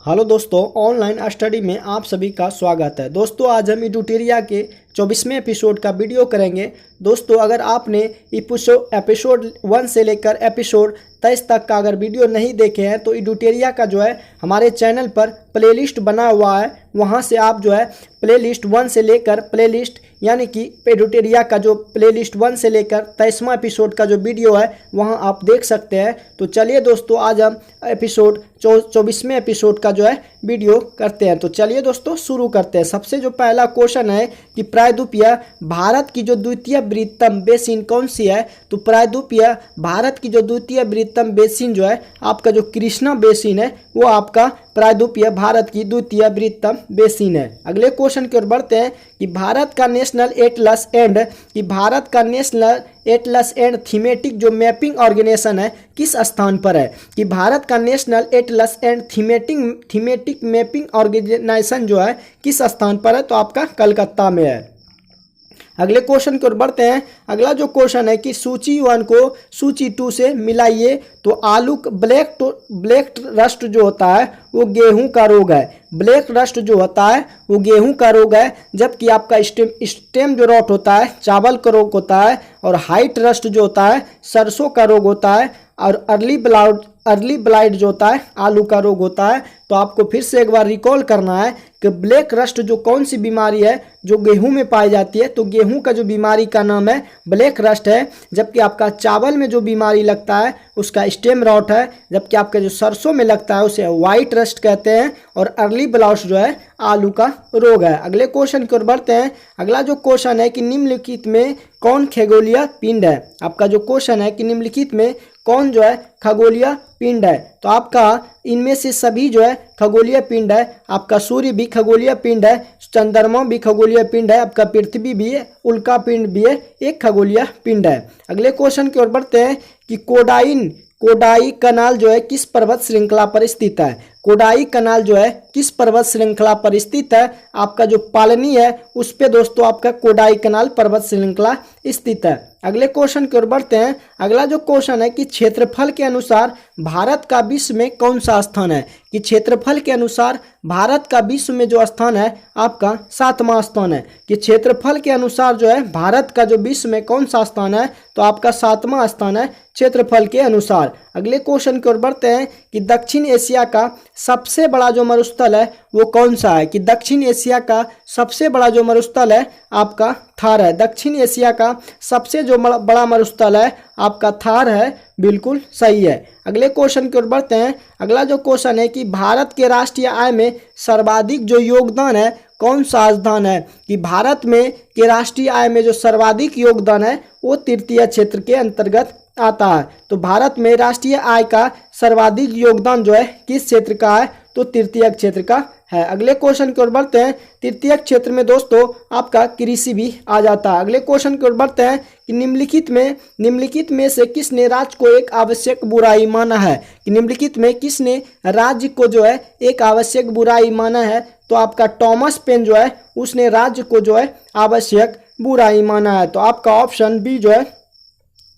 Hello दोस्तों, online study में आप सभी का स्वागत है। दोस्तों आज हम इडुटेरिया के 24वें एपिसोड का वीडियो करेंगे। दोस्तों अगर आपने एपिसोड 1 से लेकर एपिसोड 23 तक का अगर वीडियो नहीं देखे हैं तो इडुटेरिया का जो है हमारे चैनल पर प्लेलिस्ट बना हुआ है, वहां से आप जो है प्लेलिस्ट 1 से लेकर प्लेलिस्ट यानी कि इडुटेरिया का जो प्लेलिस्ट 1 से लेकर 23वां एपिसोड का जो वीडियो है वहां आप देख सकते हैं। तो चलिए दोस्तों आज हम एपिसोड 24वें एपिसोड का जो है वीडियो करते हैं। तो चलिए दोस्तों शुरू करते हैं। सबसे जो पहला क्वेश्चन है कि प्रायद्वीपीय भारत की जो द्वितीय बृहत्तम बेसिन कौन सी है। तो प्रायद्वीपीय भारत की जो द्वितीय बृहत्तम बेसिन जो है आपका जो कृष्णा बेसिन है वो आपका प्रायद्वीपीय भारत की द्वितीय बृहत्तम बेसिन है। अगले क्वेश्चन की ओर बढ़ते हैं कि भारत का नेशनल एटलस एंड थीमेटिक जो मैपिंग ऑर्गेनाइजेशन है किस स्थान पर है। कि भारत का national atlas and thematic mapping organisation जो है किस स्थान पर है, तो आपका कलकत्ता में है। अगले क्वेश्चन की ओर बढ़ते हैं। अगला जो क्वेश्चन है कि सूची 1 को सूची 2 से मिलाइए। तो आलू ब्लैक रस्ट जो होता है वो गेहूं का रोग है। ब्लैक रस्ट जो होता है वो गेहूं का रोग है, जबकि आपका स्टेम जो रॉट होता है चावल का रोग होता है, और हाइट रस्ट जो होता है सरसों का रोग होता है, और अर्ली ब्लाइट जो होता है आलू का रोग होता है। तो आपको फिर से एक बार रिकॉल करना है कि ब्लैक रस्ट जो कौन सी बीमारी है जो गेहूं में पाई जाती है। तो गेहूं का जो बीमारी का नाम है ब्लैक रस्ट है, जबकि आपका चावल में जो बीमारी लगता है उसका स्टेम रॉट है, जबकि आपका जो सरसों में लगता है उसे वाइट रस्ट कहते हैं, और अर्ली ब्लाउट जो है आलू का रोग है। अगले क्वेश्चन की ओर बढ़ते हैं। अगला जो क्वेश्चन है कि निम्नलिखित में कौन खगोलीय पिंड है। आपका जो क्वेश्चन है कि निम्नलिखित में कौन जो है खगोलीय पिंड है। तो आपका इनमें से सभी जो है खगोलीय पिंड है। आपका सूर्य भी खगोलीय पिंड है, चंद्रमा भी खगोलीय पिंड है, आपका पृथ्वी भी है, उल्का पिंड भी है, एक खगोलीय पिंड है। अगले क्वेश्चन की ओर बढ़ते हैं कि कोडाई कनाल जो है किस पर्वत श्रृंखला पर स्थित है। कोडाई कनाल जो है किस पर्वत श्रृंखला पर स्थित है। आपका जो पालनी है उस पे दोस्तों आपका कोडाई कनाल पर्वत श्रृंखला स्थित है। अगले क्वेश्चन की ओर बढ़ते हैं। अगला जो क्वेश्चन है कि क्षेत्रफल के अनुसार भारत का विश्व में कौन सा स्थान है। कि क्षेत्रफल के अनुसार भारत का विश्व में जो स्थान है आपका 7वां स्थान है। कि क्षेत्रफल के अनुसार जो है भारत का जो विश्व में कौन सा स्थान है, तो आपका 7वां स्थान है क्षेत्रफल के अनुसार। अगले क्वेश्चन की ओर बढ़ते हैं कि दक्षिण एशिया का सबसे बड़ा जो मरुस्थल है वो कौन सा है। कि दक्षिण एशिया का सबसे बड़ा जो मरुस्थल है आपका थार है। दक्षिण एशिया का सबसे जो बड़ा मरुस्थल है आपका थार है, बिल्कुल सही है। अगले क्वेश्चन की ओर बढ़ते हैं। अगला जो क्वेश्चन है कि भारत के राष्ट्रीय आय में सर्वाधिक जो योगदान है कौन सा स्थान है। कि भारत में के राष्ट्रीय आय में जो सर्वाधिक योगदान है वो तृतीय क्षेत्र के अंतर्गत आता है। तो भारत में राष्ट्रीय आय का सर्वाधिक योगदान जो है किस क्षेत्र का है, तो तृतीय क्षेत्र का है। अगले क्वेश्चन की ओर बढ़ते हैं। तृतीय क्षेत्र में दोस्तों आपका कृषि भी आ जाता है। अगले क्वेश्चन की ओर बढ़ते हैं कि निम्नलिखित में से किसने राज्य को एक आवश्यक बुराई माना है। कि निम्नलिखित में किसने राज्य को जो है एक आवश्यक बुराई माना है। तो आपका टॉमस पेन जो है उसने राज्य को जो है आवश्यक बुराई माना है। तो आपका ऑप्शन बी जो है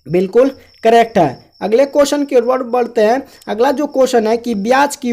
बिल्कुल करेक्ट है। अगले क्वेश्चन की ओर बढ़ते हैं। अगला जो क्वेश्चन है कि ब्याज की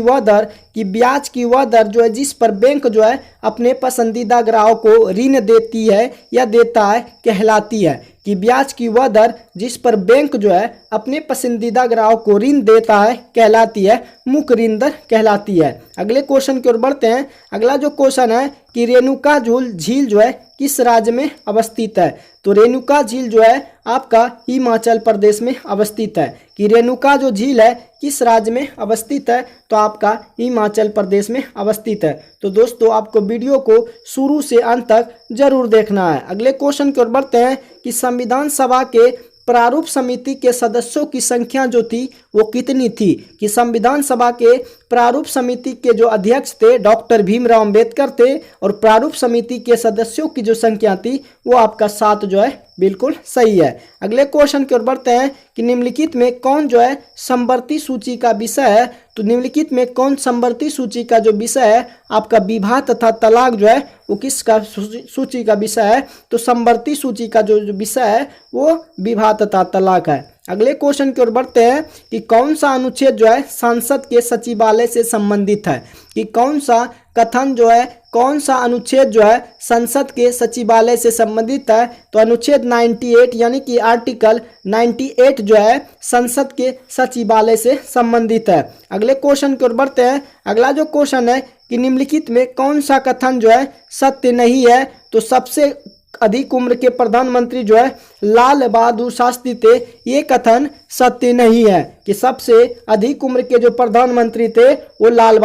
वह दर जो है जिस पर बैंक जो है अपने पसंदीदा ग्राहक को ऋण देती है या देता है कहलाती है। कि ब्याज की वह दर जिस पर बैंक जो है अपने पसंदीदा ग्राहक को ऋण देता है कहलाती है मुख्य ऋण दर कहलाती है। अगले क्वेश्चन की ओर बढ़ते हैं। अगला जो क्वेश्चन है कि रेणुका झील जो है किस राज्य में अवस्थित है। तो रेणुका झील जो है आपका हिमाचल प्रदेश में अवस्थित है। कि रेणुका जो झील है किस राज्य में अवस्थित है, तो आपका हिमाचल प्रदेश में अवस्थित है। तो दोस्तों आपको वीडियो को शुरू से अंत तक जरूर देखना है। अगले क्वेश्चन की ओर बढ़ते हैं कि संविधान सभा के प्रारूप समिति के सदस्यों की संख्या जो थी वो कितनी थी। कि संविधान सभा के प्रारूप समिति के जो अध्यक्ष थे डॉक्टर भीमराव अंबेडकर थे, और प्रारूप समिति के सदस्यों की जो संख्या थी वो आपका 7 जो है बिल्कुल सही है। अगले क्वेश्चन की ओर बढ़ते हैं कि निम्नलिखित में कौन जो है समवर्ती सूची का विषय है। तो निम्नलिखित में कौन समवर्ती सूची का जो विषय है आपका विवाह तथा तलाक जो है वो किसका सूची का विषय है। तो समवर्ती सूची का जो विषय है वो विवाह तथा तलाक है। अगले क्वेश्चन की ओर बढ़ते हैं कि कौन सा अनुच्छेद जो है संसद के सचिवालय से संबंधित है, कि कौन सा कथन जो है, कौन सा अनुच्छेद जो है संसद के सचिवालय से संबंधित है। तो अनुच्छेद 98 यानी कि आर्टिकल 98 जो है संसद के सचिवालय से संबंधित है। अगले क्वेश्चन की ओर बढ़ते हैं। अगला जो क्वेश्चन है कि निम्नलिखित में कौन सा कथन जो है सत्य नहीं है। तो सबसे अधिक उम्र के प्रधानमंत्री जो है लाल बहादुर शास्त्री थे, ये कथन सत्य नहीं है कि सबसे अधिक उम्र के जो प्रधानमंत्री थे वो लाल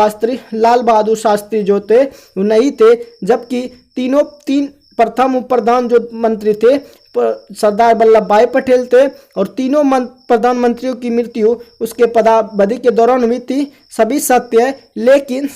बहादुर शास्त्री जो थे वो नहीं थे, जबकि तीन प्रथम उप प्रधान जो मंत्री थे सरदार वल्लभ भाई पटेल थे और तीनों प्रधानमंत्रियों की मृत्यु उसके पदावधि के दौरान हुई थी। सभी सत्य है, लेकिन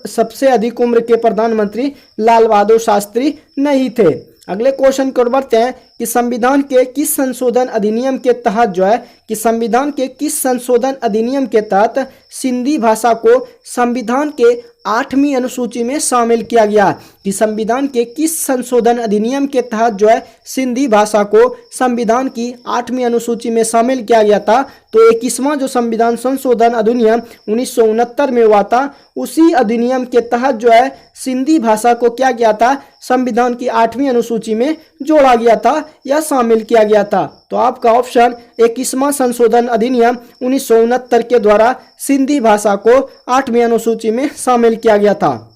सबसे अधिक उम्र के प्रधानमंत्री लाल बहादुर शास्त्री नहीं थे। अगले क्वेश्चन की ओर बढ़ते हैं कि संविधान के किस संशोधन अधिनियम के तहत जो है, कि संविधान के किस संशोधन अधिनियम के तहत सिंधी भाषा को संविधान के 8वीं अनुसूची में शामिल किया गया, कि संविधान के किस संशोधन अधिनियम के तहत जो है सिंधी भाषा को संविधान की 8वीं अनुसूची में शामिल किया गया था। तो 21वां जो संविधान संशोधन अधिनियम 1969 में हुआ था, उसी अधिनियम के तहत जो है सिंधी भाषा को क्या किया था, संविधान की 8वीं अनुसूची में जोड़ा गया था या शामिल किया गया था। तो आपका ऑप्शन 21वां संशोधन अधिनियम 1969 के द्वारा सिंधी भाषा को 8वीं अनुसूची में शामिल किया गया था।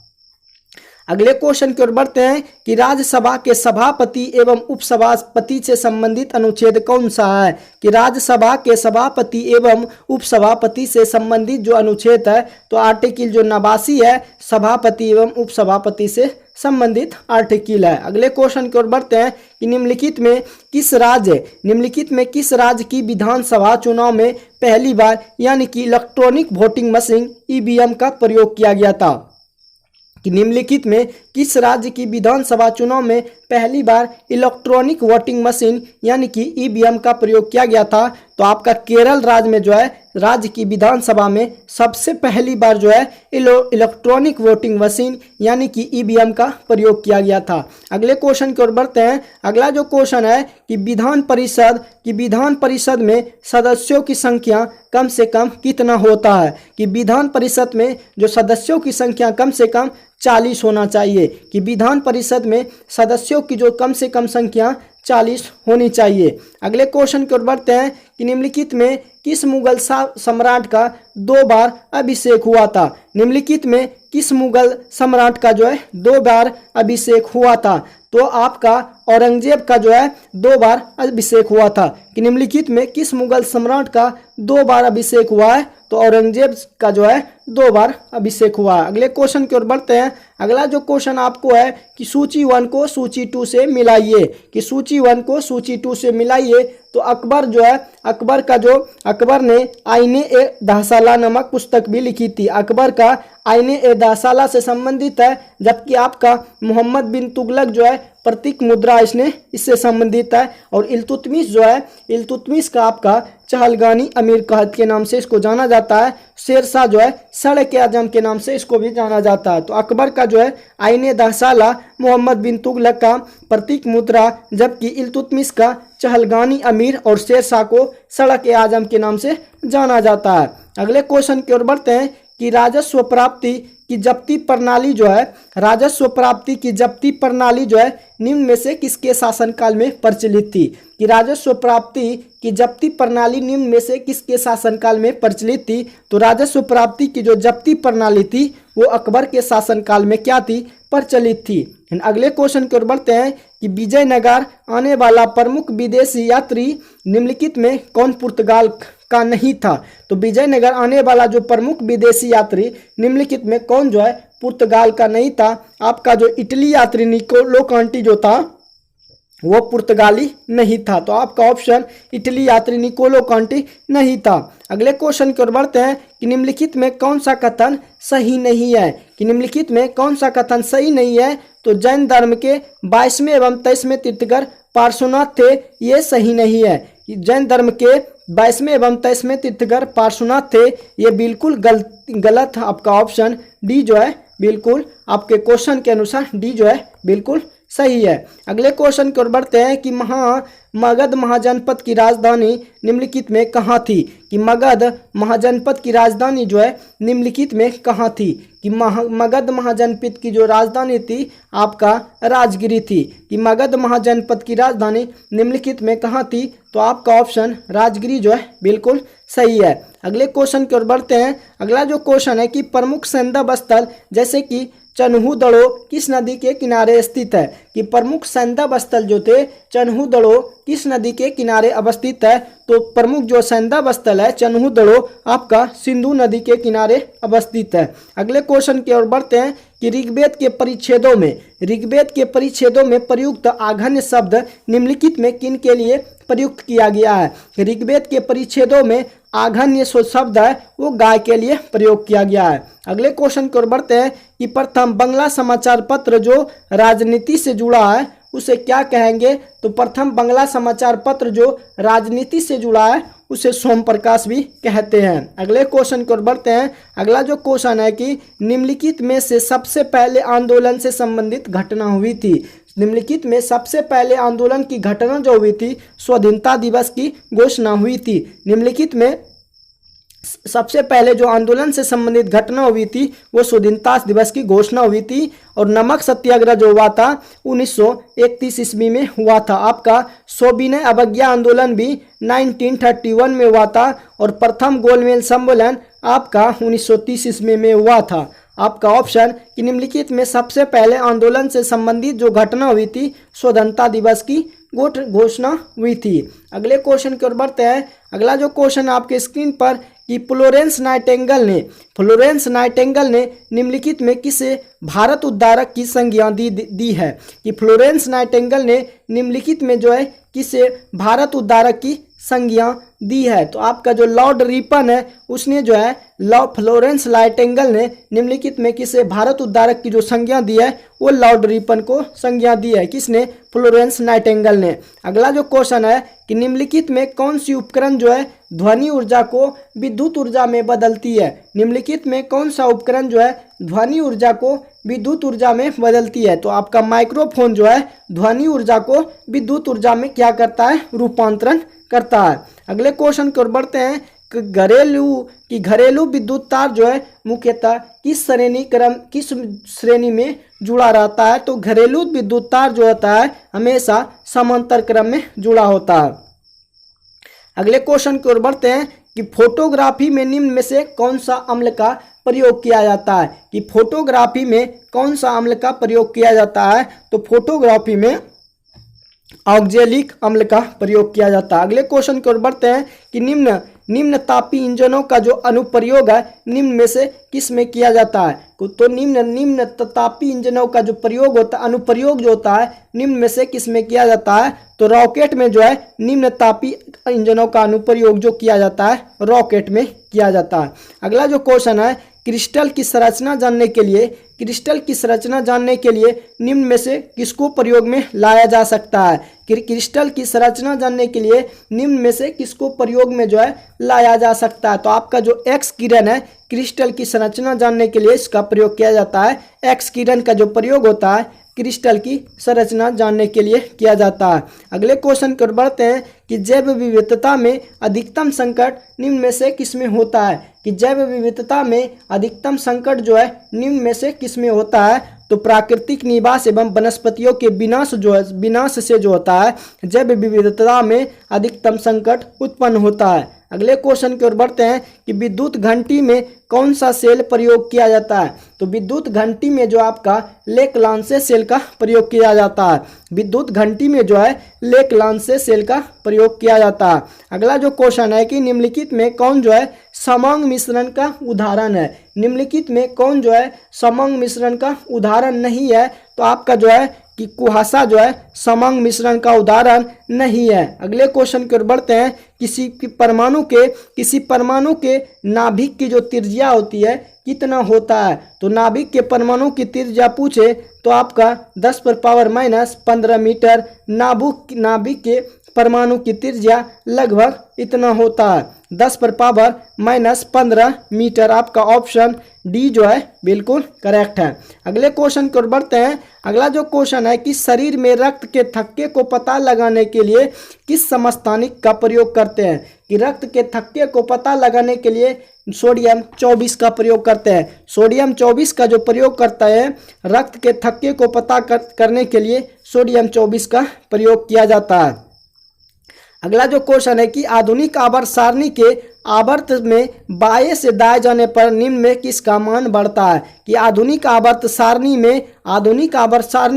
अगले क्वेश्चन की ओर बढ़ते हैं कि राज्यसभा के सभापति एवं उपसभापति से संबंधित अनुच्छेद कौन सा है, कि राज्यसभा के सभापति एवं उपसभापति से संबंधित जो अनुच्छेद है तो आर्टिकल जो 89 है सभापति एवं उपसभापति से संबंधित आर्टिकल है। अगले क्वेश्चन की ओर बढ़ते हैं कि निम्नलिखित में किस राज्य की विधानसभा चुनाव में पहली बार यानी कि इलेक्ट्रॉनिक वोटिंग मशीन ईवीएम का प्रयोग किया गया था, कि निम्नलिखित में किस राज्य की विधानसभा चुनाव में पहली बार इलेक्ट्रॉनिक वोटिंग मशीन यानी कि ईवीएम का प्रयोग किया गया था। तो आपका केरल राज्य में जो है राज्य की विधानसभा में सबसे पहली बार जो है इलेक्ट्रॉनिक वोटिंग मशीन यानी कि ईवीएम का प्रयोग किया गया था। अगले क्वेश्चन की ओर बढ़ते हैं। अगला जो क्वेश्चन है कि विधान परिषद में सदस्यों की संख्या कम से कम कितना होता है, कि विधान परिषद में जो सदस्यों की संख्या कम से कम 40 होना चाहिए, कि विधान परिषद में सदस्यों की जो कम से कम संख्या 40 होनी चाहिए। अगले क्वेश्चन की ओर बढ़ते हैं कि निम्नलिखित में किस मुगल सम्राट का 2 बार अभिषेक हुआ था, निम्नलिखित में किस मुगल सम्राट का जो है 2 बार अभिषेक हुआ था। तो आपका औरंगजेब का जो है 2 बार अभिषेक हुआ था, कि निम्नलिखित में किस मुगल सम्राट का 2 बार अभिषेक हुआ है, तो औरंगजेब का जो है 2 बार अभिषेक हुआ है। अगले क्वेश्चन की ओर बढ़ते हैं। अगला जो क्वेश्चन आपको है कि सूची 1 को सूची 2 से मिलाइए, कि सूची 1 को सूची 2 से मिलाइए। तो अकबर जो है अकबर ने आईने-ए-दहसाला नामक पुस्तक भी लिखी थी, अकबर का आईने-ए-दहसाला से संबंधित है, जबकि आपका मोहम्मद बिन तुगलक जो है प्रतीक मुद्रा इससे संबंधित है। और इल्तुतमिश जो है इल्तुतमिश का आपका चहलगानी अमीर कहत के नाम से इसको जाना जाता है। शेरशाह जो है सड़क-ए-आजम के नाम से इसको भी जाना जाता है। तो अकबर का जो है आईने-दहसाला, मोहम्मद बिन तुगलक का प्रतीक मुद्रा, जबकि इल्तुतमिश का चहलगानी अमीर और शेरशाह को सड़क-ए-आजम के नाम से जाना जाता है। अगले क्वेश्चन की ओर बढ़ते हैं कि राजस्व प्राप्ति की जब्ती प्रणाली जो है निम्न में से किसके शासनकाल में प्रचलित थी, कि राजस्व प्राप्ति की जब्ती प्रणाली निम्न में से किसके शासनकाल में प्रचलित थी। तो राजस्व प्राप्ति की जो जब्ती प्रणाली थी वो अकबर के शासनकाल में क्या थी, प्रचलित थी। अगले क्वेश्चन की ओर बढ़ते हैं कि विजयनगर आने वाला प्रमुख विदेशी यात्री निम्नलिखित में कौन पुर्तगाल का नहीं था। तो विजयनगर आने वाला जो प्रमुख विदेशी यात्री निम्नलिखित में कौन जो है पुर्तगाल का नहीं था। आपका जो इटली यात्री निकोलो कांटी जो था वो पुर्तगाली नहीं था। तो आपका ऑप्शन इटली यात्री निकोलो कांटी नहीं था। अगले क्वेश्चन की ओर बढ़ते हैं कि निम्नलिखित में कौन सा कथन सही नहीं है, कि निम्नलिखित में कौन सा कथन सही नहीं है। तो जैन धर्म के 22वें एवं 23वें तीर्थंकर पार्श्वनाथ थे, ये सही नहीं है। जैन धर्म के 22वें एवं 23वें तीर्थंकर पार्श्वनाथ थे, ये बिल्कुल गलत। आपका ऑप्शन डी जो है बिल्कुल आपके क्वेश्चन के अनुसार डी जो है बिल्कुल सही है। अगले क्वेश्चन की ओर बढ़ते हैं कि मगध महाजनपद की राजधानी निम्नलिखित में कहाँ थी? कि मगध महाजनपद की राजधानी जो है निम्नलिखित में कहाँ थी? कि मगध महाजनपद की जो राजधानी थी आपका राजगिरी थी। कि मगध महाजनपद की राजधानी निम्नलिखित में कहाँ थी? तो आपका ऑप्शन राजगिरी जो है बिल्कुल सही है। अगले क्वेश्चन की ओर बढ़ते हैं। अगला जो क्वेश्चन है कि प्रमुख सैन्य स्थल जैसे कि चन्हू दड़ो किस नदी के किनारे स्थित है? कि प्रमुख सैन्य स्थल जो थे चन्हू दड़ो किस नदी के किनारे अवस्थित है? तो प्रमुख जो सैन्य स्थल है चन्हू दड़ो आपका सिंधु नदी के किनारे अवस्थित है। अगले क्वेश्चन की ओर बढ़ते हैं कि ऋग्वेद के परिच्छेदों में प्रयुक्त आघन्य शब्द निम्नलिखित में किन के लिए प्रयुक्त किया गया है? ऋग्वेद के परिच्छेदों में आघन्य शब्द है वो गाय के लिए प्रयोग किया गया है। अगले क्वेश्चन की ओर बढ़ते हैं कि प्रथम बंगला समाचार पत्र जो राजनीति से जुड़ा है उसे क्या कहेंगे? तो प्रथम बंगला समाचार पत्र जो राजनीति से जुड़ा है उसे सोम प्रकाश भी कहते हैं। अगले क्वेश्चन की ओर बढ़ते हैं। अगला जो क्वेश्चन है कि निम्नलिखित में से सबसे पहले आंदोलन से संबंधित घटना हुई थी। निम्नलिखित में सबसे पहले आंदोलन की घटना जो हुई थी स्वाधीनता दिवस की घोषणा हुई थी। निम्नलिखित में सबसे पहले जो आंदोलन से संबंधित घटना हुई थी वो स्वाधीनता दिवस की घोषणा हुई थी। और नमक सत्याग्रह जो हुआ था 1931 ईस्वी में हुआ था। आपका सविनय अवज्ञा आंदोलन भी 1931 में हुआ था। और प्रथम गोलमेज सम्मेलन आपका 1930 ईस्वी में हुआ था। आपका ऑप्शन कि निम्नलिखित में सबसे पहले आंदोलन से संबंधित जो घटना हुई थी स्वतंत्रता दिवस की घोषणा हुई थी। अगले क्वेश्चन की ओर बढ़ते हैं। अगला जो क्वेश्चन आपके स्क्रीन पर कि फ्लोरेंस नाइटिंगेल ने निम्नलिखित में किसे भारत उद्धारक की संज्ञा दी है? कि फ्लोरेंस नाइटिंगेल ने निम्नलिखित में जो है किसे भारत उद्धारक की संज्ञा दी है? तो आपका जो लॉर्ड रिपन है उसने जो है फ्लोरेंस नाइटिंगेल ने निम्नलिखित में किसे भारत उद्धारक की जो संज्ञा दी है वो लॉर्ड रिपन को संज्ञा दी है। किसने? फ्लोरेंस नाइटिंगेल ने। अगला जो क्वेश्चन है कि निम्नलिखित में कौन सी उपकरण जो है ध्वनि ऊर्जा को विद्युत ऊर्जा में बदलती है? निम्नलिखित में कौन सा उपकरण जो है ध्वनि ऊर्जा को विद्युत ऊर्जा में बदलती है? तो आपका माइक्रोफोन जो है ध्वनि ऊर्जा को विद्युत ऊर्जा में क्या करता है? रूपांतरण करता है। अगले क्वेश्चन की ओर बढ़ते हैं। घरेलू विद्युत तार जो है मुख्यतः किस श्रेणी में जुड़ा रहता है? तो घरेलू विद्युत तार जो होता है हमेशा समांतर क्रम में जुड़ा होता है। अगले क्वेश्चन की ओर बढ़ते हैं कि फोटोग्राफी में निम्न में से कौन सा अम्ल का प्रयोग किया जाता है? कि फोटोग्राफी में कौन सा अम्ल का प्रयोग किया जाता है? तो फोटोग्राफी में ऑक्जेलिक अम्ल का प्रयोग किया जाता है। अगले क्वेश्चन की ओर बढ़ते हैं कि निम्न तापी इंजनों का जो अनुप्रयोग है निम्न में से किस में किया जाता है? तो निम्न तापी इंजनों का जो प्रयोग होता है अनुप्रयोग जो होता है निम्न में से किस में किया जाता है? तो रॉकेट में जो है निम्न तापी इंजनों का अनुप्रयोग जो किया जाता है रॉकेट में किया जाता है। अगला जो क्वेश्चन है क्रिस्टल की संरचना जानने के लिए निम्न में से किसको प्रयोग में लाया जा सकता है? क्रिस्टल की संरचना जानने के लिए निम्न में से किसको प्रयोग में जो है लाया जा सकता है? तो आपका जो एक्स किरण है क्रिस्टल की संरचना जानने के लिए इसका प्रयोग किया जाता है। एक्स किरण का जो प्रयोग होता है क्रिस्टल की संरचना जानने के लिए किया जाता है। अगले क्वेश्चन की ओर बढ़ते हैं कि जैव विविधता में अधिकतम संकट निम्न में से किसमें होता है? कि जैव विविधता में अधिकतम संकट जो है निम्न में से किसमें होता है? तो प्राकृतिक निवास एवं वनस्पतियों के विनाश से जो होता है जैव विविधता में अधिकतम संकट उत्पन्न होता है। अगले क्वेश्चन की ओर बढ़ते हैं कि विद्युत घंटी में कौन सा सेल प्रयोग किया जाता है? तो विद्युत घंटी में जो आपका लेक-लांसे सेल का प्रयोग किया जाता है। विद्युत घंटी में जो है लेक-लांसे सेल का प्रयोग किया जाता है। अगला जो क्वेश्चन है कि निम्नलिखित में कौन जो है समंग मिश्रण का उदाहरण है? निम्नलिखित में कौन जो है समंग मिश्रण का उदाहरण नहीं है? तो आपका जो है कि कुहासा जो है समंग मिश्रण का उदाहरण नहीं है। अगले क्वेश्चन की ओर बढ़ते हैं किसी परमाणु के नाभिक की जो त्रिज्या होती है कितना होता है? तो नाभिक के परमाणु की त्रिज्या पूछे तो आपका 10⁻⁻15 मीटर नाभिक के परमाणु की त्रिज्या लगभग इतना होता है, 10 पर पावर -15 मीटर। आपका ऑप्शन डी जो है बिल्कुल करेक्ट है। अगले क्वेश्चन की ओर बढ़ते हैं। अगला जो क्वेश्चन है कि शरीर में रक्त के थक्के को पता लगाने के लिए किस समस्थानिक का प्रयोग करते हैं, कि रक्त के थक्के को पता लगाने के लिए सोडियम 24 का प्रयोग करते हैं। सोडियम 24 का जो प्रयोग करता है रक्त के थक्के को पता करने के लिए सोडियम 24 का प्रयोग किया जाता है। अगला जो क्वेश्चन है कि आधुनिक आवर्त सारणी के आवर्त में बाएं से दाएं जाने पर निम्न में किसका मान बढ़ता है, कि आधुनिक आवर्त सारणी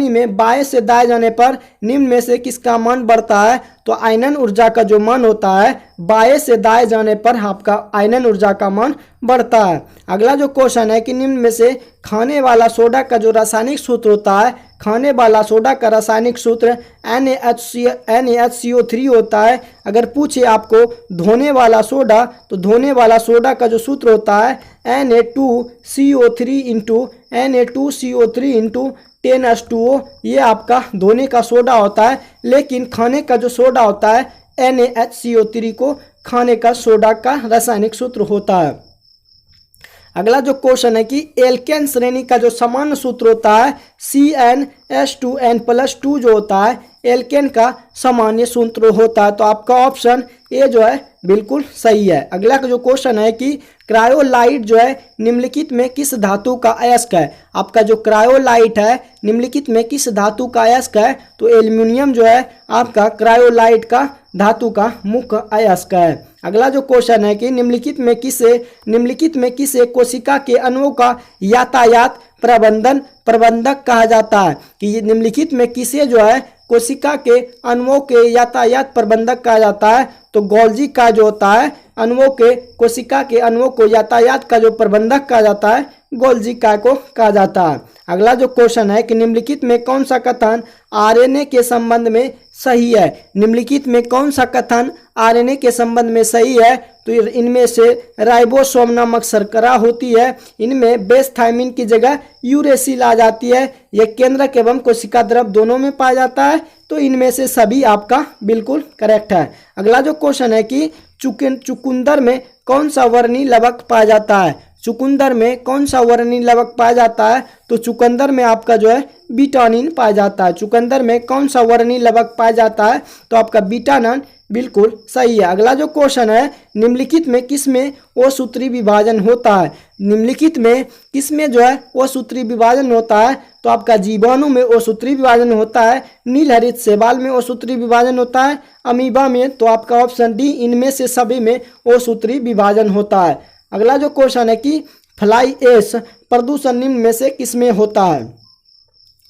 में बाएं से दाएं जाने पर निम्न में से किसका मान बढ़ता है, तो आयनन ऊर्जा का जो मान होता है बाएं से दाएं जाने पर आपका आयनन ऊर्जा का मान बढ़ता है। अगला जो क्वेश्चन है कि निम्न में से खाने वाला सोडा का जो रासायनिक सूत्र होता है, खाने वाला सोडा का रासायनिक सूत्र NaHCO3 होता है। अगर पूछे आपको धोने वाला सोडा, तो धोने वाला सोडा का जो सूत्र होता है Na2CO3 इंटू 10H2O, ये आपका धोने का सोडा होता है। लेकिन खाने का जो सोडा होता है NaHCO3 को खाने का सोडा का रासायनिक सूत्र होता है। अगला जो क्वेश्चन है कि एल्केन श्रेणी का जो सामान्य सूत्र होता है CnH2n+2 जो होता है एल्केन का सामान्य सूत्र होता है। तो आपका ऑप्शन ए जो है बिल्कुल सही है। अगला जो क्वेश्चन है कि क्रायोलाइट जो है निम्नलिखित में किस धातु का अयस्क है। आपका जो क्रायोलाइट है निम्नलिखित में किस धातु का अयस्क है, तो एल्युमिनियम जो है आपका क्रायोलाइट का धातु का मुख्य अयस्क है। अगला जो क्वेश्चन है कि निम्नलिखित में किसे कोशिका के अणुओं का यातायात प्रबंधक कहा जाता है, कि निम्नलिखित में किसे जो है कोशिका के अणुओं के यातायात प्रबंधक कहा जाता है, तो गोल्जी का जो होता है कोशिका के अणुओं को यातायात का जो प्रबंधक कहा जाता है गोल्जी का को कहा जाता है। अगला जो क्वेश्चन है कि निम्नलिखित में कौन सा कथन आरएनए के संबंध में सही है, निम्नलिखित में कौन सा कथन आरएनए के संबंध में सही है, तो इनमें से राइबोसोम नामक शर्करा होती है, इनमें बेस थायमिन की जगह यूरेसिल आ जाती है, यह केंद्रक एवं कोशिका द्रव दोनों में पाया जाता है। तो इनमें से सभी आपका बिल्कुल करेक्ट है। अगला जो क्वेश्चन है कि चुकंदर में कौन सा वर्णीय लवक पाया जाता है, चुकंदर में कौन सा वर्णीय लवक पाया जाता है, तो चुकंदर में आपका जो है बीटानिन पाया जाता है। चुकंदर में कौन सा वर्णीय लवक पाया जाता है, तो आपका बीटानिन बिल्कुल सही है। अगला जो क्वेश्चन है निम्नलिखित में किसमें असूत्री विभाजन होता है, निम्नलिखित में किसमें जो है असूत्री विभाजन होता है, तो आपका जीवाणु में असूत्री विभाजन होता है, नीलहरित शैवाल में असूत्री विभाजन होता है, अमीबा में, तो आपका ऑप्शन डी इनमें से सभी में असूत्री विभाजन होता है। अगला जो क्वेश्चन है कि फ्लाई ऐश प्रदूषण निम्न में से किसमें होता है,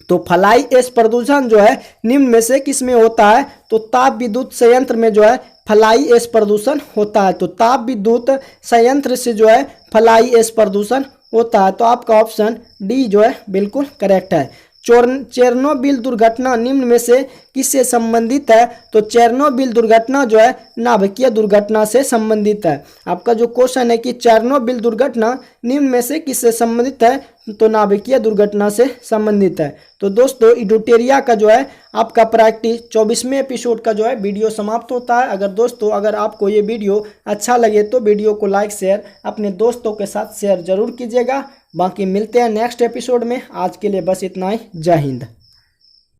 तो फ्लाई ऐश प्रदूषण जो है निम्न में से किसमें होता है, तो ताप विद्युत संयंत्र में जो है फ्लाई ऐश प्रदूषण होता है। तो ताप विद्युत संयंत्र से जो है फ्लाई ऐश प्रदूषण होता है। तो आपका ऑप्शन डी जो है बिल्कुल करेक्ट है। चेरनोबिल दुर्घटना निम्न में से किससे संबंधित है, तो चेरनोबिल दुर्घटना जो है नाभिकीय दुर्घटना से संबंधित है। आपका जो क्वेश्चन है कि चेरनोबिल दुर्घटना निम्न में से किससे संबंधित है, तो नाभिकीय दुर्घटना से संबंधित है। तो दोस्तों इडोटेरिया का जो है आपका प्रैक्टिस 24वें एपिसोड का जो है वीडियो समाप्त होता है। अगर आपको ये वीडियो अच्छा लगे तो वीडियो को लाइक शेयर अपने दोस्तों के साथ शेयर जरूर कीजिएगा। बाकी मिलते हैं नेक्स्ट एपिसोड में। आज के लिए बस इतना ही। जय हिंद।